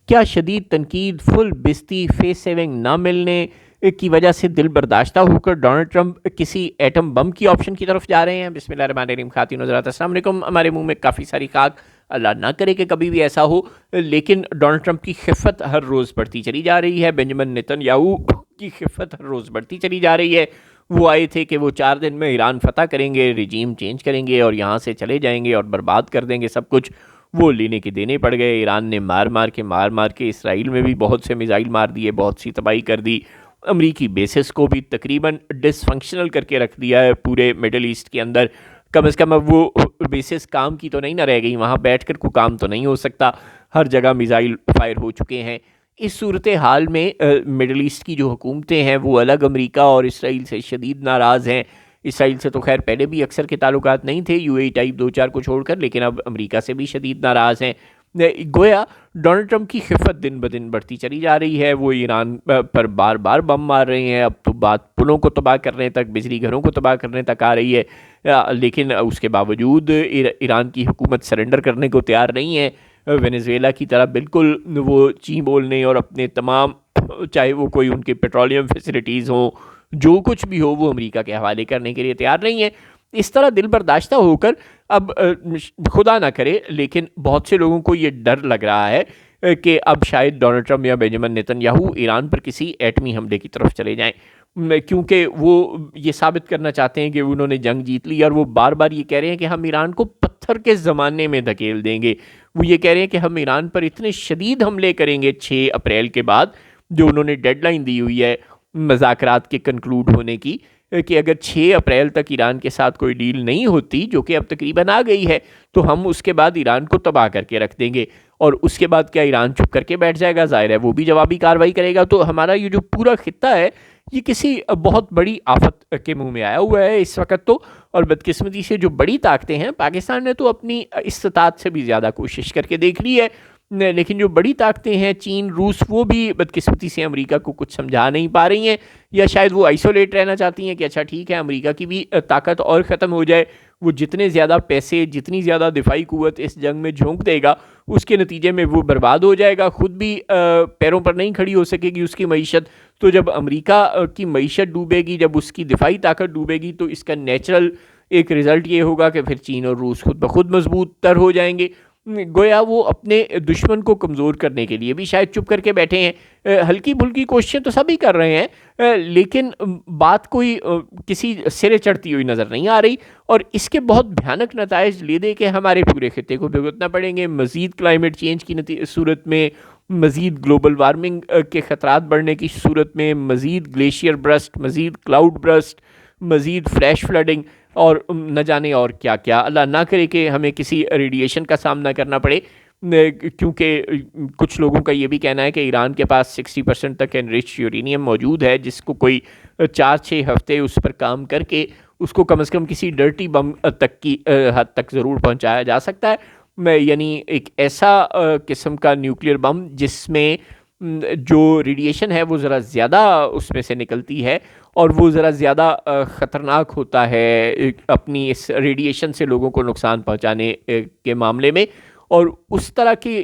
کیا شدید تنقید، فل بستی، فیس سیونگ نہ ملنے کی وجہ سے دل برداشتہ ہو کر ڈونلڈ ٹرمپ کسی ایٹم بم کی آپشن کی طرف جا رہے ہیں؟ بسم اللہ الرحمن الرحیم. خواتین و حضرات السلام علیکم. ہمارے منہ میں کافی ساری خاک، اللہ نہ کرے کہ کبھی بھی ایسا ہو، لیکن ڈونلڈ ٹرمپ کی خفت ہر روز بڑھتی چلی جا رہی ہے. بنجمن نیتن یاہو کی خفت ہر روز بڑھتی چلی جا رہی ہے. وہ آئے تھے کہ وہ 4 دن میں ایران فتح کریں گے، رجیم چینج کریں گے اور یہاں سے چلے جائیں گے اور برباد کر دیں گے سب کچھ. وہ لینے کے دینے پڑ گئے. ایران نے مار مار کے اسرائیل میں بھی بہت سے میزائل مار دیے، بہت سی تباہی کر دی. امریکی بیسس کو بھی تقریباً ڈس فنکشنل کر کے رکھ دیا ہے پورے مڈل ایسٹ کے اندر. کم از کم اب وہ بیسس کام کی تو نہیں نہ رہ گئی، وہاں بیٹھ کر کوئی کام تو نہیں ہو سکتا، ہر جگہ میزائل فائر ہو چکے ہیں. اس صورتحال میں مڈل ایسٹ کی جو حکومتیں ہیں وہ الگ امریکہ اور اسرائیل سے شدید ناراض ہیں. اسرائیل سے تو خیر پہلے بھی اکثر کے تعلقات نہیں تھے، یو اے ٹائپ 2-4 کو چھوڑ کر، لیکن اب امریکہ سے بھی شدید ناراض ہیں. گویا ڈونلڈ ٹرمپ کی خفت دن بدن بڑھتی چلی جا رہی ہے. وہ ایران پر بار بار بم مار رہے ہیں، اب تو بات پلوں کو تباہ کرنے تک، بجلی گھروں کو تباہ کرنے تک آ رہی ہے. لیکن اس کے باوجود ایران کی حکومت سرنڈر کرنے کو تیار نہیں ہے. وینزویلا کی طرح بالکل وہ چین بولنے اور اپنے تمام، چاہے وہ کوئی ان کے پیٹرولیم فیسلٹیز ہوں، جو کچھ بھی ہو، وہ امریکہ کے حوالے کرنے کے لیے تیار نہیں ہے. اس طرح دل برداشتہ ہو کر اب خدا نہ کرے لیکن بہت سے لوگوں کو یہ ڈر لگ رہا ہے کہ اب شاید ڈونلڈ ٹرمپ یا بنجمن نیتن یاہو ایران پر کسی ایٹمی حملے کی طرف چلے جائیں، کیونکہ وہ یہ ثابت کرنا چاہتے ہیں کہ انہوں نے جنگ جیت لی. اور وہ بار بار یہ کہہ رہے ہیں کہ ہم ایران کو پتھر کے زمانے میں دھکیل دیں گے. وہ یہ کہہ رہے ہیں کہ ہم ایران پر اتنے شدید حملے کریں گے 6 اپریل کے بعد، جو انہوں نے ڈیڈ لائن دی ہوئی ہے مذاکرات کے کنکلوڈ ہونے کی، کہ اگر 6 اپریل تک ایران کے ساتھ کوئی ڈیل نہیں ہوتی، جو کہ اب تقریباً آ گئی ہے، تو ہم اس کے بعد ایران کو تباہ کر کے رکھ دیں گے. اور اس کے بعد کیا ایران چپ کر کے بیٹھ جائے گا؟ ظاہر ہے وہ بھی جوابی کارروائی کرے گا. تو ہمارا یہ جو پورا خطہ ہے یہ کسی بہت بڑی آفت کے منہ میں آیا ہوا ہے اس وقت تو. اور بدقسمتی سے جو بڑی طاقتیں ہیں، پاکستان نے تو اپنی استطاعت سے بھی زیادہ کوشش کر کے دیکھ لی ہے، لیکن جو بڑی طاقتیں ہیں چین، روس، وہ بھی بدقسمتی سے امریکہ کو کچھ سمجھا نہیں پا رہی ہیں، یا شاید وہ آئسولیٹ رہنا چاہتی ہیں کہ اچھا ٹھیک ہے امریکہ کی بھی طاقت اور ختم ہو جائے. وہ جتنے زیادہ پیسے، جتنی زیادہ دفاعی قوت اس جنگ میں جھونک دے گا، اس کے نتیجے میں وہ برباد ہو جائے گا، خود بھی پیروں پر نہیں کھڑی ہو سکے گی اس کی معیشت. تو جب امریکہ کی معیشت ڈوبے گی، جب اس کی دفاعی طاقت ڈوبے گی، تو اس کا نیچرل ایک رزلٹ یہ ہوگا کہ پھر چین اور روس خود بخود مضبوط تر ہو جائیں گے. گویا وہ اپنے دشمن کو کمزور کرنے کے لیے بھی شاید چپ کر کے بیٹھے ہیں. ہلکی پھلکی کوششیں تو سبھی کر رہے ہیں، لیکن بات کوئی کسی سرے چڑھتی ہوئی نظر نہیں آ رہی. اور اس کے بہت بھیانک نتائج لے دے کے ہمارے پورے خطے کو بھگتنا پڑیں گے. مزید کلائمیٹ چینج کی صورت میں، مزید گلوبل وارمنگ کے خطرات بڑھنے کی صورت میں، مزید گلیشیئر برسٹ، مزید کلاؤڈ برسٹ، مزید فلیش فلڈنگ، اور نہ جانے اور کیا کیا. اللہ نہ کرے کہ ہمیں کسی ریڈیشن کا سامنا کرنا پڑے، کیونکہ کچھ لوگوں کا یہ بھی کہنا ہے کہ ایران کے پاس 60% تک انریچ یورینیم موجود ہے، جس کو کوئی 4-6 ہفتے اس پر کام کر کے اس کو کم از کم کسی ڈرٹی بم تک کی حد تک ضرور پہنچایا جا سکتا ہے. یعنی ایک ایسا قسم کا نیوکلیئر بم جس میں جو ریڈیشن ہے وہ ذرا زیادہ اس میں سے نکلتی ہے، اور وہ ذرا زیادہ خطرناک ہوتا ہے اپنی اس ریڈیشن سے لوگوں کو نقصان پہنچانے کے معاملے میں. اور اس طرح کی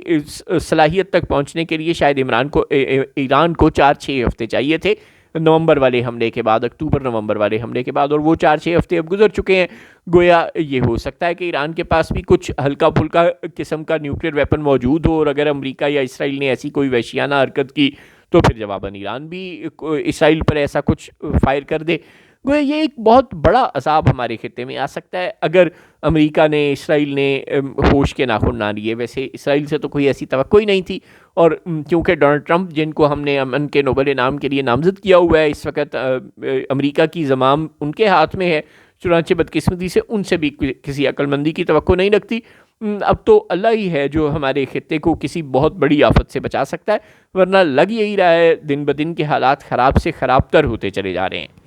صلاحیت تک پہنچنے کے لیے شاید ایران کو 4-6 ہفتے چاہیے تھے نومبر والے حملے کے بعد، اکتوبر نومبر والے حملے کے بعد، اور وہ 4-6 ہفتے اب گزر چکے ہیں. گویا یہ ہو سکتا ہے کہ ایران کے پاس بھی کچھ ہلکا پھلکا قسم کا نیوکلیئر ویپن موجود ہو، اور اگر امریکہ یا اسرائیل نے ایسی کوئی وحشیانہ حرکت کی تو پھر جواباً ایران بھی اسرائیل پر ایسا کچھ فائر کر دے. گویا یہ ایک بہت بڑا عذاب ہمارے خطے میں آ سکتا ہے اگر امریکہ نے، اسرائیل نے ہوش کے ناخن نہ لیے. ویسے اسرائیل سے تو کوئی ایسی توقع ہی نہیں تھی، اور کیونکہ ڈونلڈ ٹرمپ جن کو ہم نے امن کے نوبل انعام کے لیے نامزد کیا ہوا ہے، اس وقت امریکہ کی زمام ان کے ہاتھ میں ہے، چنانچہ بدقسمتی سے ان سے بھی کسی عقل مندی کی توقع نہیں رکھتی. اب تو اللہ ہی ہے جو ہمارے خطے کو کسی بہت بڑی آفت سے بچا سکتا ہے، ورنہ لگ یہی رہا ہے دن بدن کے حالات خراب سے خراب تر ہوتے چلے جا رہے ہیں.